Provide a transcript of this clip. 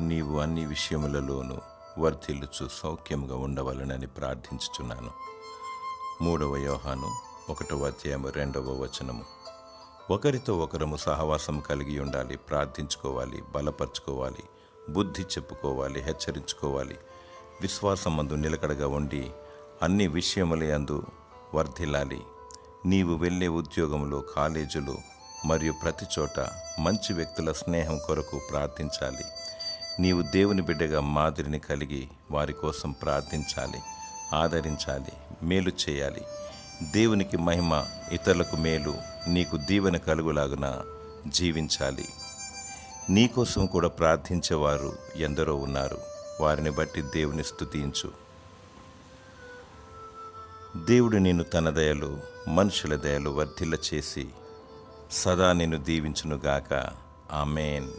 నీవు అన్ని విషయములలోనూ వర్ధిల్లుచు సౌఖ్యముగా ఉండవలనని ప్రార్థించుచున్నాను. 3 యోహాను 1:2 ఒకరితో ఒకరము సహవాసం కలిగి ఉండాలి, ప్రార్థించుకోవాలి, బలపరుచుకోవాలి, బుద్ధి చెప్పుకోవాలి, హెచ్చరించుకోవాలి. విశ్వాసమందు నిలకడగా ఉండి అన్ని విషయములందు వర్ధిల్లాలి. నీవు వెళ్ళే ఉద్యోగంలో, కాలేజీలో మరియు ప్రతి చోట మంచి వ్యక్తుల స్నేహం కొరకు ప్రార్థించాలి. నీవు దేవుని బిడ్డగా మాదిరిని కలిగి వారి కోసం ప్రార్థించాలి, ఆదరించాలి, మేలు చేయాలి. దేవునికి మహిమ, ఇతరులకు మేలు, నీకు దీవెన కలుగులాగున జీవించాలి. నీకోసం కూడా ప్రార్థించేవారు ఎందరో ఉన్నారు. వారిని బట్టి దేవుని స్తుతించు. దేవుడు నిన్ను తన దయలు, మనుషుల దయలు వర్ధిల్ల చేసి సదా నిన్ను దీవించునుగాక. ఆమేన్.